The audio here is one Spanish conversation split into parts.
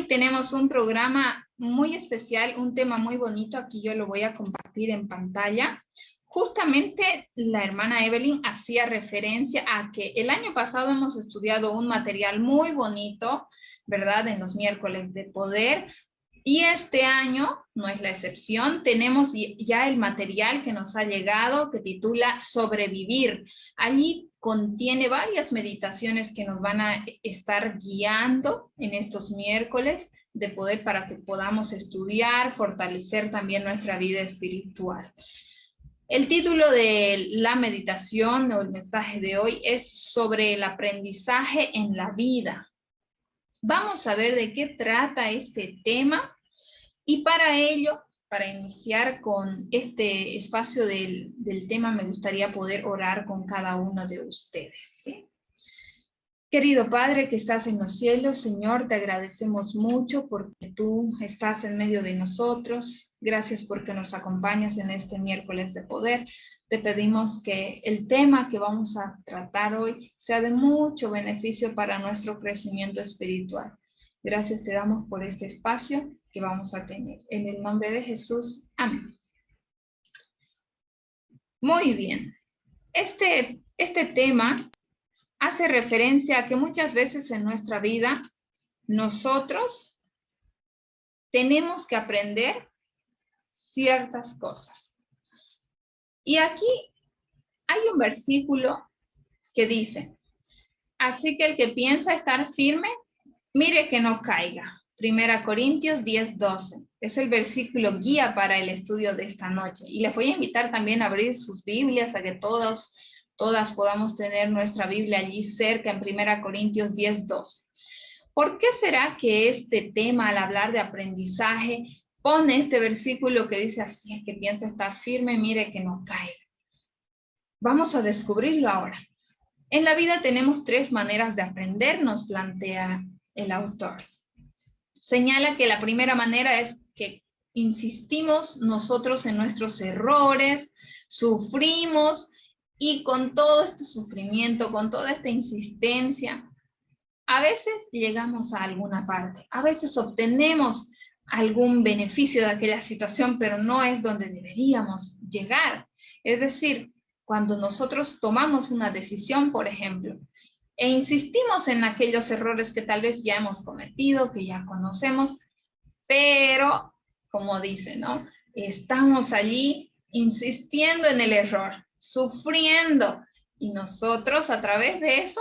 Hoy tenemos un programa muy especial, un tema muy bonito. Aquí yo lo voy a compartir en pantalla. Justamente la hermana Evelyn hacía referencia a que el año pasado hemos estudiado un material muy bonito, ¿verdad? En los miércoles de poder. Y este año no es la excepción. Tenemos ya el material que nos ha llegado que titula Sobrevivir. Allí contiene varias meditaciones que nos van a estar guiando en estos miércoles de poder para que podamos estudiar, fortalecer también nuestra vida espiritual. El título de la meditación o el mensaje de hoy es sobre el aprendizaje en la vida. Vamos a ver de qué trata este tema. Y para ello, para iniciar con este espacio del tema, me gustaría poder orar con cada uno de ustedes, ¿sí? Querido Padre que estás en los cielos, Señor, te agradecemos mucho porque tú estás en medio de nosotros. Gracias porque nos acompañas en este miércoles de poder. Te pedimos que el tema que vamos a tratar hoy sea de mucho beneficio para nuestro crecimiento espiritual. Gracias te damos por este espacio que vamos a tener. En el nombre de Jesús, amén. Muy bien. Este tema hace referencia a que muchas veces en nuestra vida nosotros tenemos que aprender ciertas cosas. Y aquí hay un versículo que dice, así que el que piensa estar firme, mire que no caiga. 1 Corintios 10:12. Es el versículo guía para el estudio de esta noche. Y les voy a invitar también a abrir sus Biblias, a que todas podamos tener nuestra Biblia allí cerca en 1 Corintios 10:12. ¿Por qué será que este tema, al hablar de aprendizaje, pone este versículo que dice así, es que piensa estar firme, mire que no caiga? Vamos a descubrirlo ahora. En la vida tenemos 3 maneras de aprender, nos plantea el autor. Señala que la primera manera es que insistimos nosotros en nuestros errores, sufrimos y con todo este sufrimiento, con toda esta insistencia, a veces llegamos a alguna parte, a veces obtenemos algún beneficio de aquella situación, pero no es donde deberíamos llegar. Es decir, cuando nosotros tomamos una decisión, por ejemplo, e insistimos en aquellos errores que tal vez ya hemos cometido, que ya conocemos, pero, como dice, ¿no? Estamos allí insistiendo en el error, sufriendo, y nosotros a través de eso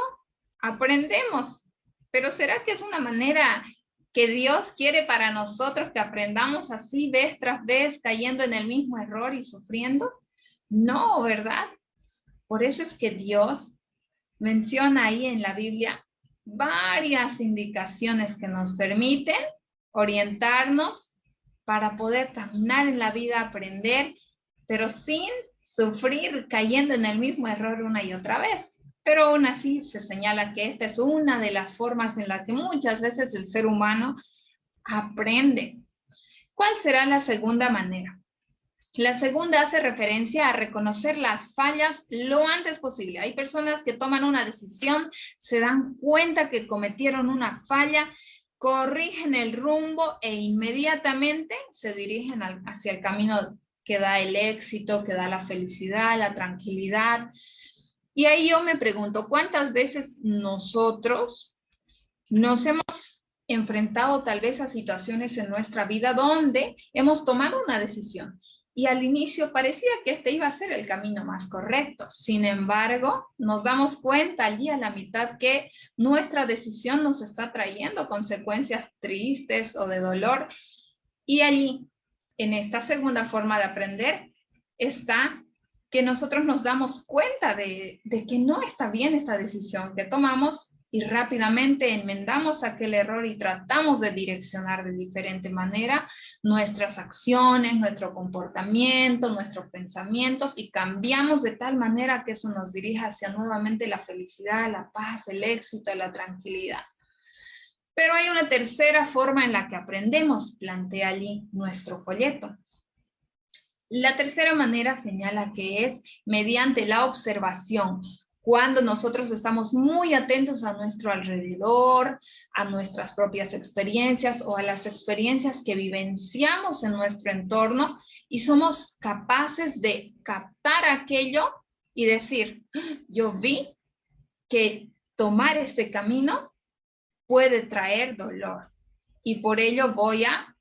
aprendemos. Pero ¿será que es una manera que Dios quiere para nosotros que aprendamos así vez tras vez, cayendo en el mismo error y sufriendo? No, ¿verdad? Por eso es que Dios menciona ahí en la Biblia varias indicaciones que nos permiten orientarnos para poder caminar en la vida, aprender, pero sin sufrir cayendo en el mismo error una y otra vez. Pero aún así se señala que esta es una de las formas en la que muchas veces el ser humano aprende. ¿Cuál será la segunda manera? La segunda hace referencia a reconocer las fallas lo antes posible. Hay personas que toman una decisión, se dan cuenta que cometieron una falla, corrigen el rumbo e inmediatamente se dirigen hacia el camino que da el éxito, que da la felicidad, la tranquilidad. Y ahí yo me pregunto, ¿cuántas veces nosotros nos hemos enfrentado tal vez a situaciones en nuestra vida donde hemos tomado una decisión? Y al inicio parecía que este iba a ser el camino más correcto. Sin embargo, nos damos cuenta allí a la mitad que nuestra decisión nos está trayendo consecuencias tristes o de dolor. Y allí, en esta segunda forma de aprender, está que nosotros nos damos cuenta de que no está bien esta decisión que tomamos y rápidamente enmendamos aquel error y tratamos de direccionar de diferente manera nuestras acciones, nuestro comportamiento, nuestros pensamientos y cambiamos de tal manera que eso nos dirija hacia nuevamente la felicidad, la paz, el éxito, la tranquilidad. Pero hay una tercera forma en la que aprendemos, plantea allí nuestro folleto. La tercera manera señala que es mediante la observación. cuando nosotros estamos muy atentos a nuestro alrededor, a nuestras propias experiencias o a las experiencias que vivenciamos en nuestro entorno y somos capaces de captar aquello y decir, yo vi que tomar este camino puede traer dolor y por ello voy a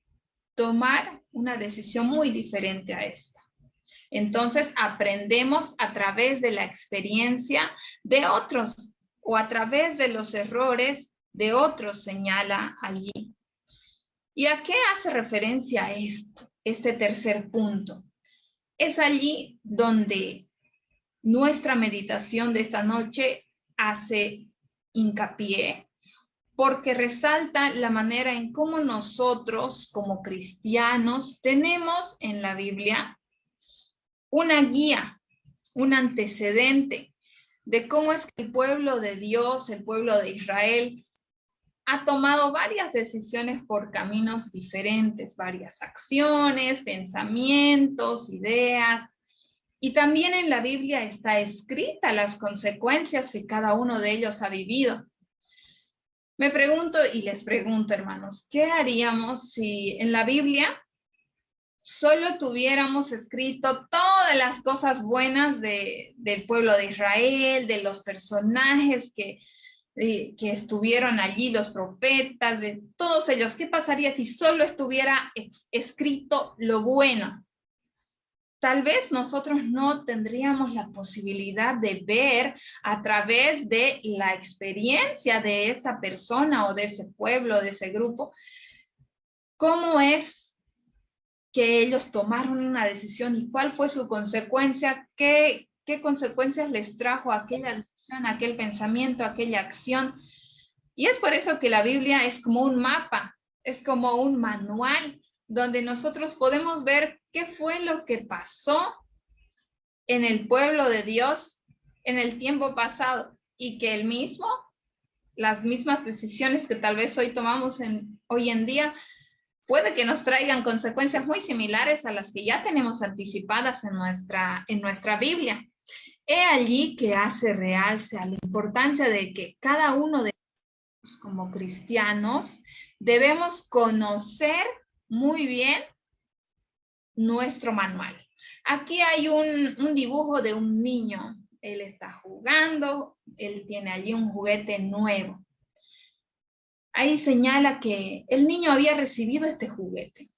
tomar una decisión muy diferente a esta. Entonces aprendemos a través de la experiencia de otros o a través de los errores de otros, señala allí. ¿Y a qué hace referencia esto, este tercer punto? Es allí donde nuestra meditación de esta noche hace hincapié porque resalta la manera en cómo nosotros como cristianos tenemos en la Biblia una guía, un antecedente de cómo es que el pueblo de Dios, el pueblo de Israel, ha tomado varias decisiones por caminos diferentes, varias acciones, pensamientos, ideas. Y también en la Biblia está escrita las consecuencias que cada uno de ellos ha vivido. Me pregunto y les pregunto, hermanos, ¿qué haríamos si en la Biblia solo tuviéramos escrito todas las cosas buenas del pueblo de Israel, de los personajes que estuvieron allí, los profetas, de todos ellos? ¿Qué pasaría si solo estuviera escrito lo bueno? Tal vez nosotros no tendríamos la posibilidad de ver a través de la experiencia de esa persona o de ese pueblo, de ese grupo, cómo es que ellos tomaron una decisión y cuál fue su consecuencia, qué consecuencias les trajo aquella decisión, aquel pensamiento, aquella acción. Y es por eso que la Biblia es como un mapa, es como un manual donde nosotros podemos ver qué fue lo que pasó en el pueblo de Dios en el tiempo pasado y que las mismas decisiones que tal vez hoy tomamos hoy en día puede que nos traigan consecuencias muy similares a las que ya tenemos anticipadas en nuestra Biblia. He allí que hace realce a la importancia de que cada uno de nosotros como cristianos debemos conocer muy bien nuestro manual. Aquí hay un dibujo de un niño. Él está jugando, él tiene allí un juguete nuevo. Ahí señala que el niño había recibido este juguete.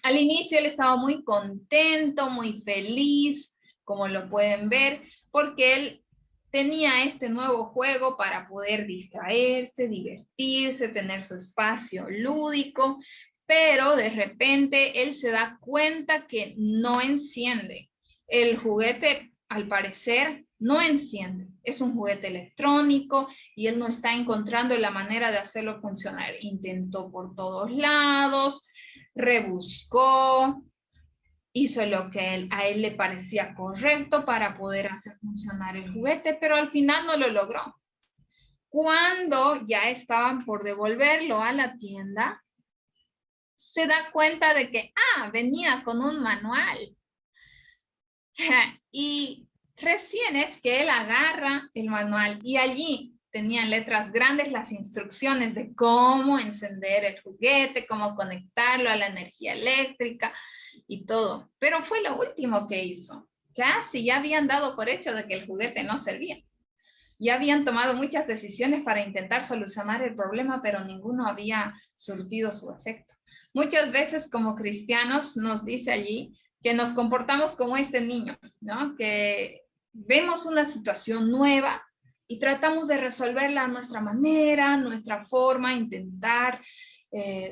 Al inicio él estaba muy contento, muy feliz, como lo pueden ver, porque él tenía este nuevo juego para poder distraerse, divertirse, tener su espacio lúdico, pero de repente él se da cuenta que no enciende. El juguete, al parecer, no enciende. Es un juguete electrónico y él no está encontrando la manera de hacerlo funcionar. Intentó por todos lados, rebuscó, hizo lo que a él le parecía correcto para poder hacer funcionar el juguete, pero al final no lo logró. Cuando ya estaban por devolverlo a la tienda, se da cuenta de que, venía con un manual. Y recién es que él agarra el manual y allí tenían letras grandes las instrucciones de cómo encender el juguete, cómo conectarlo a la energía eléctrica y todo. Pero fue lo último que hizo. Casi ya habían dado por hecho de que el juguete no servía. Ya habían tomado muchas decisiones para intentar solucionar el problema, pero ninguno había surtido su efecto. Muchas veces como cristianos nos dice allí que nos comportamos como este niño, ¿no? Que vemos una situación nueva y tratamos de resolverla a nuestra manera, nuestra forma, intentar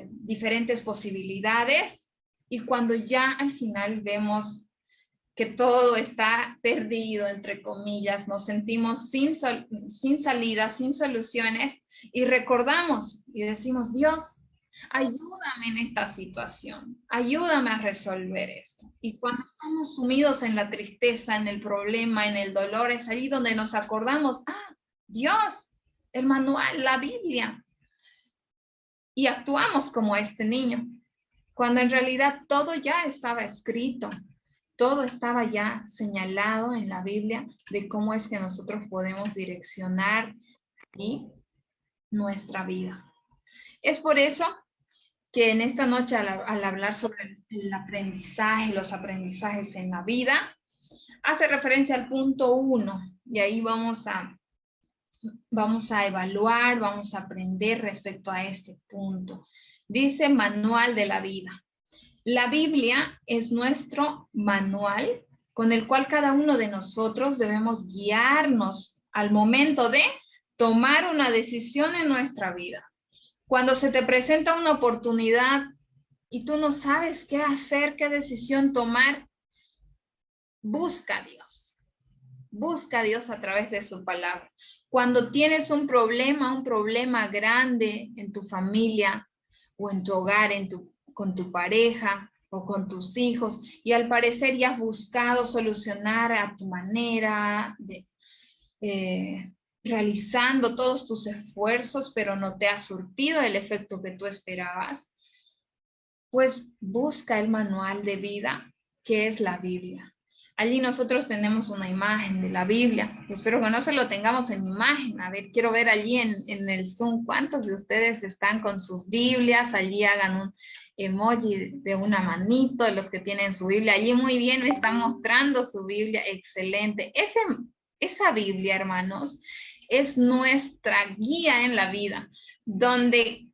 diferentes posibilidades, y cuando ya al final vemos que todo está perdido, entre comillas, nos sentimos sin salida, sin soluciones, y recordamos y decimos, Dios, ayúdame en esta situación, ayúdame a resolver esto. Y cuando estamos sumidos en la tristeza, en el problema, en el dolor, es allí donde nos acordamos, Dios, el manual, la Biblia. Y actuamos como este niño, cuando en realidad todo ya estaba escrito. todo estaba ya señalado en la Biblia de cómo es que nosotros podemos direccionar y nuestra vida. Es por eso que en esta noche al hablar sobre el aprendizaje, los aprendizajes en la vida, hace referencia al punto 1 y ahí vamos a evaluar, vamos a aprender respecto a este punto. Dice manual de la vida. La Biblia es nuestro manual con el cual cada uno de nosotros debemos guiarnos al momento de tomar una decisión en nuestra vida. Cuando se te presenta una oportunidad y tú no sabes qué hacer, qué decisión tomar, busca a Dios. Busca a Dios a través de su palabra. Cuando tienes un problema grande en tu familia o en tu hogar, con tu pareja o con tus hijos, y al parecer ya has buscado solucionar a tu manera, realizando todos tus esfuerzos, pero no te ha surtido el efecto que tú esperabas, pues busca el manual de vida, que es la Biblia. Allí nosotros tenemos una imagen de la Biblia. Espero que no se lo tengamos en imagen. A ver, quiero ver allí en el Zoom cuántos de ustedes están con sus Biblias. Allí hagan un emoji de una manito, de los que tienen su Biblia. Allí muy bien me están mostrando su Biblia. Excelente. Esa Biblia, hermanos, es nuestra guía en la vida, donde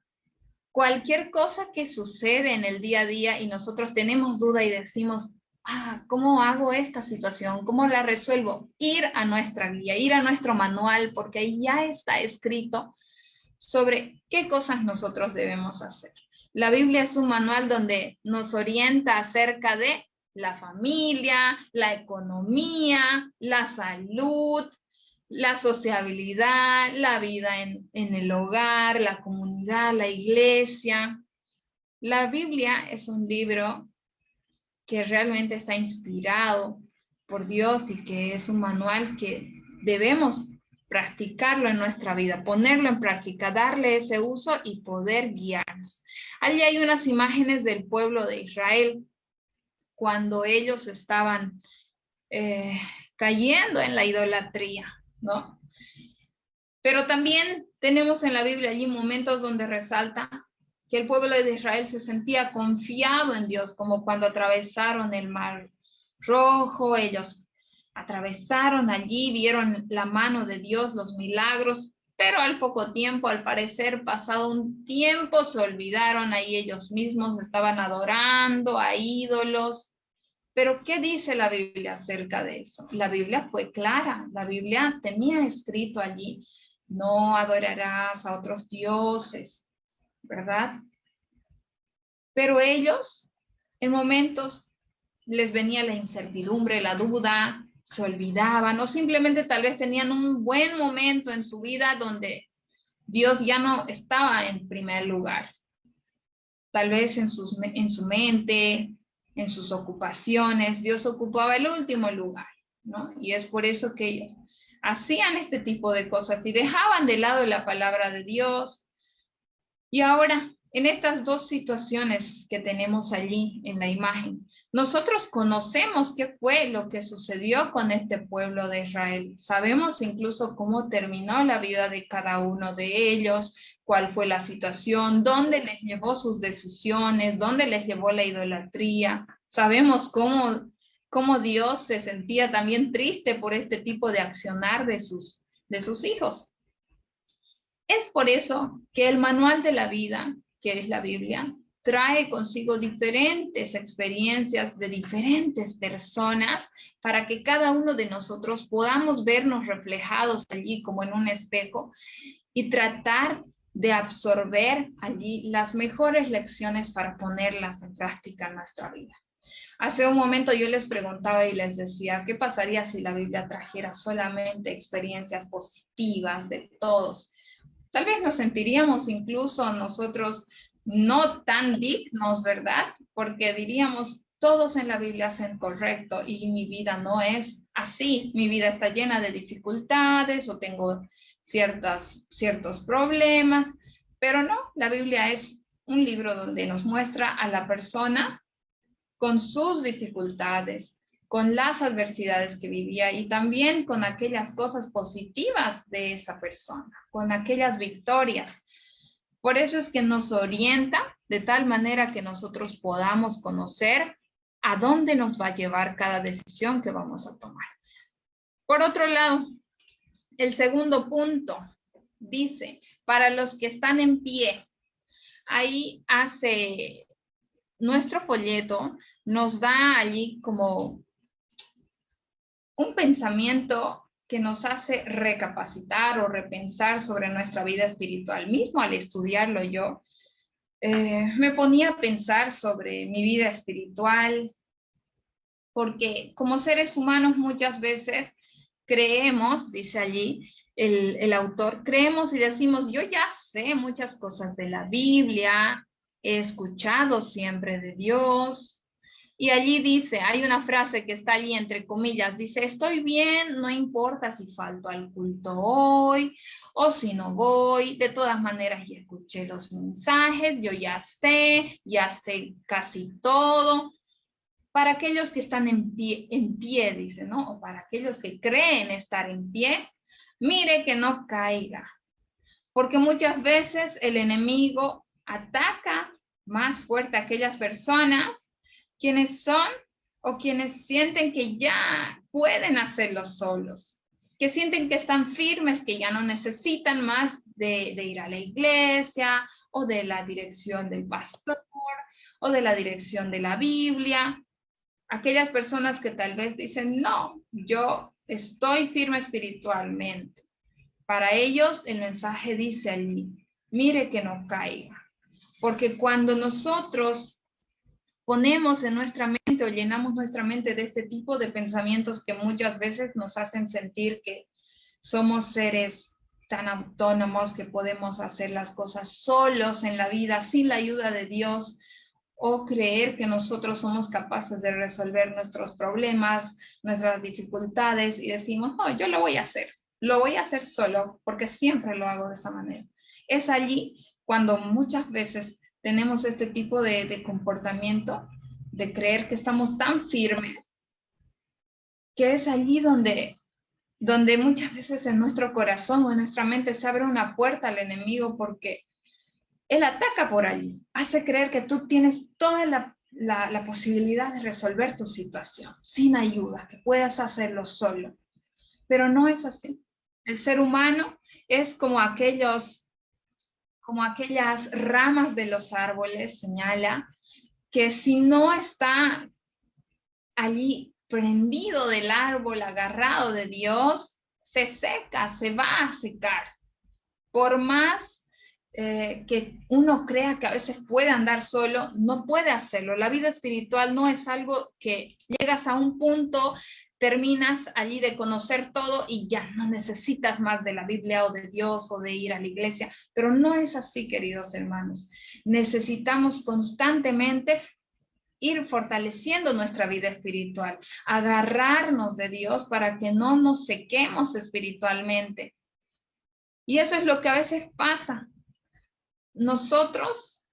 cualquier cosa que sucede en el día a día y nosotros tenemos duda y decimos, ¿cómo hago esta situación? ¿Cómo la resuelvo? Ir a nuestra guía, ir a nuestro manual, porque ahí ya está escrito sobre qué cosas nosotros debemos hacer. La Biblia es un manual donde nos orienta acerca de la familia, la economía, la salud, la sociabilidad, la vida en el hogar, la comunidad, la iglesia. La Biblia es un libro que realmente está inspirado por Dios y que es un manual que debemos practicarlo en nuestra vida, ponerlo en práctica, darle ese uso y poder guiarnos. Allí hay unas imágenes del pueblo de Israel cuando ellos estaban cayendo en la idolatría, ¿no? Pero también tenemos en la Biblia allí momentos donde resalta que el pueblo de Israel se sentía confiado en Dios, como cuando atravesaron el Mar Rojo, ellos atravesaron allí, vieron la mano de Dios, los milagros, pero al poco tiempo, al parecer, pasado un tiempo, se olvidaron ahí ellos mismos, estaban adorando a ídolos. Pero ¿qué dice la Biblia acerca de eso? La Biblia fue clara, la Biblia tenía escrito allí, no adorarás a otros dioses, ¿verdad? Pero ellos, en momentos, les venía la incertidumbre, la duda, se olvidaban, o simplemente tal vez tenían un buen momento en su vida donde Dios ya no estaba en primer lugar. Tal vez en su mente, en sus ocupaciones, Dios ocupaba el último lugar, ¿no? Y es por eso que ellos hacían este tipo de cosas y dejaban de lado la palabra de Dios. Y ahora, en estas dos situaciones que tenemos allí en la imagen, nosotros conocemos qué fue lo que sucedió con este pueblo de Israel. Sabemos incluso cómo terminó la vida de cada uno de ellos, cuál fue la situación, dónde les llevó sus decisiones, dónde les llevó la idolatría. Sabemos cómo Dios se sentía también triste por este tipo de accionar de sus hijos. Es por eso que el manual de la vida, que es la Biblia, trae consigo diferentes experiencias de diferentes personas para que cada uno de nosotros podamos vernos reflejados allí como en un espejo y tratar de absorber allí las mejores lecciones para ponerlas en práctica en nuestra vida. Hace un momento yo les preguntaba y les decía, ¿qué pasaría si la Biblia trajera solamente experiencias positivas de todos? Tal vez nos sentiríamos incluso nosotros no tan dignos, ¿verdad? Porque diríamos, todos en la Biblia hacen correcto y mi vida no es así. Mi vida está llena de dificultades o tengo ciertos problemas, pero no, la Biblia es un libro donde nos muestra a la persona con sus dificultades, con las adversidades que vivía y también con aquellas cosas positivas de esa persona, con aquellas victorias. Por eso es que nos orienta de tal manera que nosotros podamos conocer a dónde nos va a llevar cada decisión que vamos a tomar. Por otro lado, el segundo punto dice, para los que están en pie, ahí hace nuestro folleto, nos da allí como un pensamiento que nos hace recapacitar o repensar sobre nuestra vida espiritual. Mismo al estudiarlo yo, me ponía a pensar sobre mi vida espiritual, porque como seres humanos muchas veces creemos, dice allí el autor, creemos y decimos, yo ya sé muchas cosas de la Biblia, he escuchado siempre de Dios. Y allí dice, hay una frase que está allí entre comillas, dice, estoy bien, no importa si falto al culto hoy o si no voy, de todas maneras ya escuché los mensajes, yo ya sé casi todo. Para aquellos que están en pie, dice, ¿no? O para aquellos que creen estar en pie, mire que no caiga, porque muchas veces el enemigo ataca más fuerte a aquellas personas quienes son o quienes sienten que ya pueden hacerlo solos, que sienten que están firmes, que ya no necesitan más de ir a la iglesia o de la dirección del pastor o de la dirección de la Biblia. Aquellas personas que tal vez dicen, no, yo estoy firme espiritualmente. Para ellos el mensaje dice allí, mire que no caiga. Porque cuando nosotros ponemos en nuestra mente o llenamos nuestra mente de este tipo de pensamientos que muchas veces nos hacen sentir que somos seres tan autónomos que podemos hacer las cosas solos en la vida sin la ayuda de Dios, o creer que nosotros somos capaces de resolver nuestros problemas, nuestras dificultades y decimos, no, yo lo voy a hacer solo porque siempre lo hago de esa manera. Es allí cuando muchas veces tenemos este tipo de comportamiento, de creer que estamos tan firmes, que es allí donde muchas veces en nuestro corazón o en nuestra mente se abre una puerta al enemigo, porque él ataca por allí, hace creer que tú tienes toda la posibilidad de resolver tu situación sin ayuda, que puedas hacerlo solo. Pero no es así. El ser humano es como aquellas ramas de los árboles, señala, que si no está allí prendido del árbol, agarrado de Dios, se seca, se va a secar. Por más que uno crea que a veces puede andar solo, no puede hacerlo. La vida espiritual no es algo que llegas a un punto, terminas allí de conocer todo y ya no necesitas más de la Biblia o de Dios o de ir a la iglesia, pero no es así, queridos hermanos. Necesitamos constantemente ir fortaleciendo nuestra vida espiritual, agarrarnos de Dios para que no nos sequemos espiritualmente. Y eso es lo que a veces pasa. Nosotros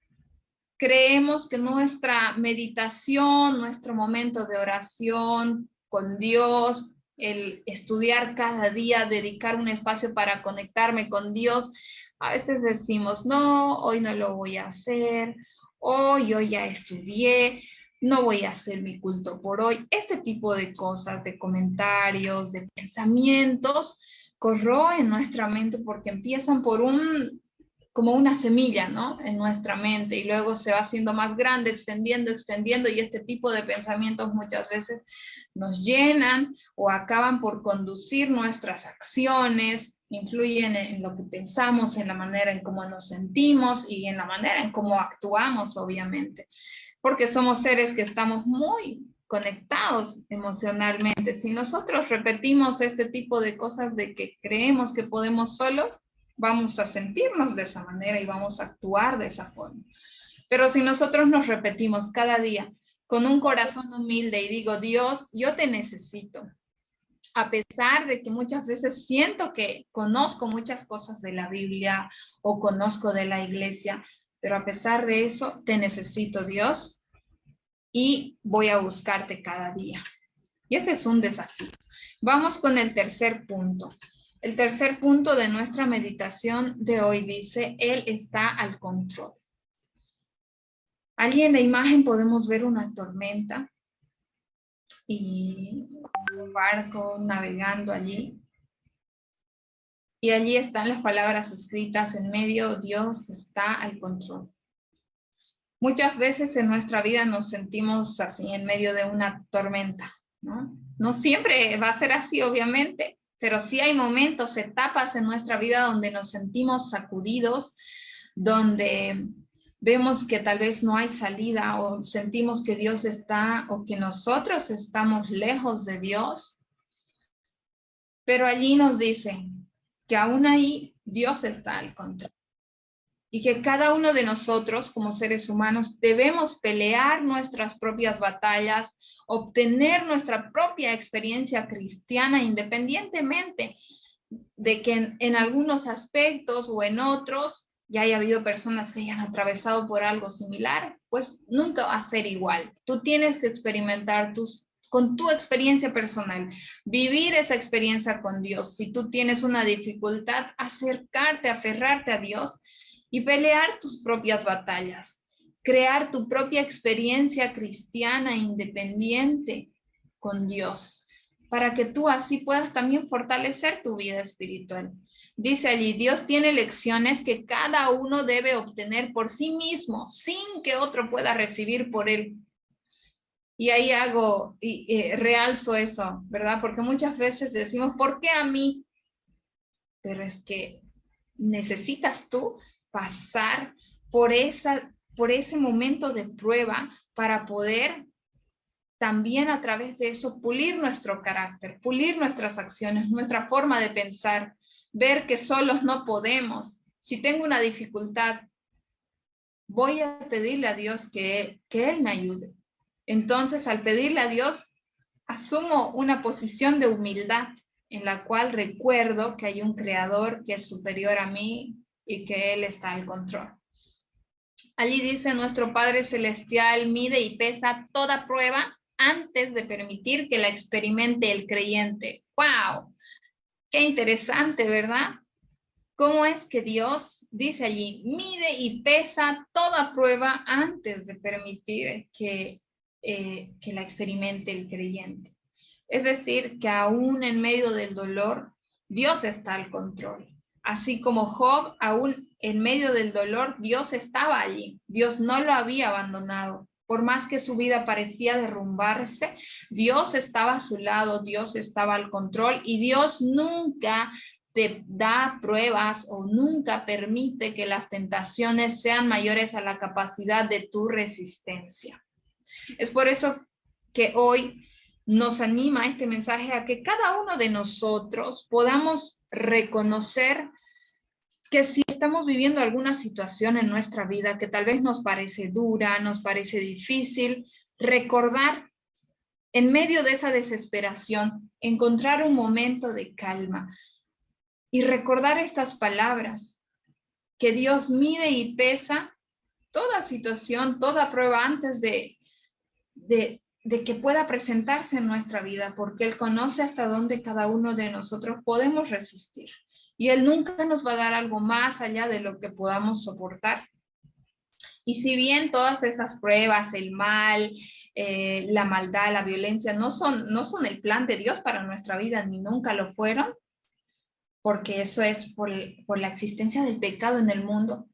creemos que nuestra meditación, nuestro momento de oración con Dios, el estudiar cada día, dedicar un espacio para conectarme con Dios, a veces decimos, no, hoy no lo voy a hacer, hoy yo ya estudié, no voy a hacer mi culto por hoy. Este tipo de cosas, de comentarios, de pensamientos, corroen nuestra mente porque empiezan por como una semilla, ¿no? En nuestra mente y luego se va haciendo más grande, extendiendo y este tipo de pensamientos muchas veces nos llenan o acaban por conducir nuestras acciones, influyen en lo que pensamos, en la manera en cómo nos sentimos y en la manera en cómo actuamos, obviamente, porque somos seres que estamos muy conectados emocionalmente. Si nosotros repetimos este tipo de cosas de que creemos que podemos solos, vamos a sentirnos de esa manera y vamos a actuar de esa forma. Pero si nosotros nos repetimos cada día con un corazón humilde y digo, Dios, yo te necesito, a pesar de que muchas veces siento que conozco muchas cosas de la Biblia o conozco de la iglesia, pero a pesar de eso, te necesito, Dios, y voy a buscarte cada día. Y ese es un desafío. Vamos con el tercer punto. El tercer punto de nuestra meditación de hoy dice, Él está al control. Allí en la imagen podemos ver una tormenta y un barco navegando allí. Y allí están las palabras escritas en medio, Dios está al control. Muchas veces en nuestra vida nos sentimos así en medio de una tormenta, ¿no? No siempre va a ser así, obviamente, pero sí hay momentos, etapas en nuestra vida donde nos sentimos sacudidos, donde vemos que tal vez no hay salida o sentimos que Dios está o que nosotros estamos lejos de Dios. Pero allí nos dice que aún ahí Dios está al control. Y que cada uno de nosotros como seres humanos debemos pelear nuestras propias batallas, obtener nuestra propia experiencia cristiana independientemente de que en algunos aspectos o en otros ya haya habido personas que hayan atravesado por algo similar, pues nunca va a ser igual. Tú tienes que experimentar con tu experiencia personal, vivir esa experiencia con Dios. Si tú tienes una dificultad, acercarte, aferrarte a Dios y pelear tus propias batallas, crear tu propia experiencia cristiana independiente con Dios, para que tú así puedas también fortalecer tu vida espiritual. Dice allí, Dios tiene lecciones que cada uno debe obtener por sí mismo, sin que otro pueda recibir por él. Y ahí realzo eso, ¿verdad? Porque muchas veces decimos, ¿por qué a mí? Pero es que necesitas tú pasar por ese momento de prueba para poder también a través de eso pulir nuestro carácter, pulir nuestras acciones, nuestra forma de pensar, ver que solos no podemos. Si tengo una dificultad, voy a pedirle a Dios que Él me ayude. Entonces, al pedirle a Dios, asumo una posición de humildad en la cual recuerdo que hay un creador que es superior a mí y que Él está al control. Allí dice, nuestro Padre Celestial mide y pesa toda prueba antes de permitir que la experimente el creyente. ¡Wow! Qué interesante, ¿verdad? ¿Cómo es que Dios, dice allí, mide y pesa toda prueba antes de permitir que la experimente el creyente? Es decir, que aún en medio del dolor, Dios está al control. Así como Job, aún en medio del dolor, Dios estaba allí. Dios no lo había abandonado. Por más que su vida parecía derrumbarse, Dios estaba a su lado, Dios estaba al control y Dios nunca te da pruebas o nunca permite que las tentaciones sean mayores a la capacidad de tu resistencia. Es por eso que hoy nos anima este mensaje a que cada uno de nosotros podamos reconocer que si estamos viviendo alguna situación en nuestra vida que tal vez nos parece dura, nos parece difícil, recordar en medio de esa desesperación, encontrar un momento de calma y recordar estas palabras, que Dios mide y pesa toda situación, toda prueba antes de que pueda presentarse en nuestra vida, porque Él conoce hasta dónde cada uno de nosotros podemos resistir. Y Él nunca nos va a dar algo más allá de lo que podamos soportar. Y si bien todas esas pruebas, el mal, la maldad, la violencia, no son el plan de Dios para nuestra vida, ni nunca lo fueron, porque eso es por la existencia del pecado en el mundo.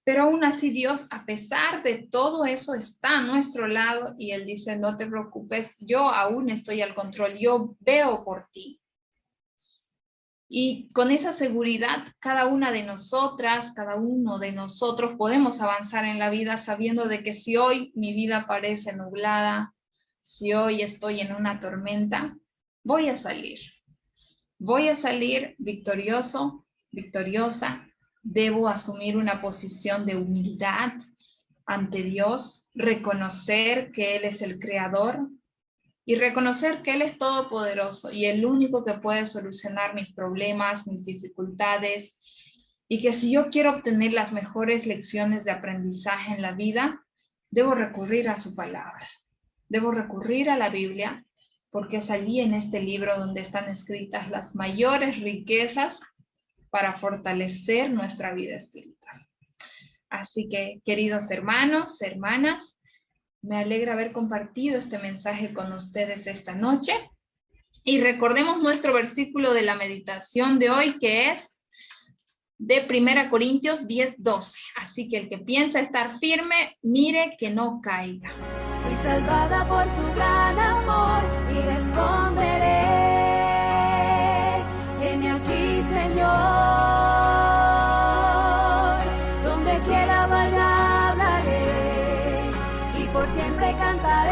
Pero aún así Dios, a pesar de todo eso, está a nuestro lado y Él dice, no te preocupes, yo aún estoy al control, yo veo por ti. Y con esa seguridad, cada una de nosotras, cada uno de nosotros podemos avanzar en la vida sabiendo de que si hoy mi vida parece nublada, si hoy estoy en una tormenta, voy a salir. Voy a salir victorioso, victoriosa. Debo asumir una posición de humildad ante Dios, reconocer que Él es el creador y reconocer que Él es todopoderoso y el único que puede solucionar mis problemas, mis dificultades, y que si yo quiero obtener las mejores lecciones de aprendizaje en la vida, debo recurrir a su palabra, debo recurrir a la Biblia porque es allí en este libro donde están escritas las mayores riquezas para fortalecer nuestra vida espiritual. Así que, queridos hermanos, hermanas, me alegra haber compartido este mensaje con ustedes esta noche. Y recordemos nuestro versículo de la meditación de hoy, que es de 1 Corintios 10:12. Así que el que piensa estar firme, mire que no caiga. Fui salvada por su gran amor y responderé, heme aquí, Señor. Donde quiera vaya hablaré y por siempre cantaré.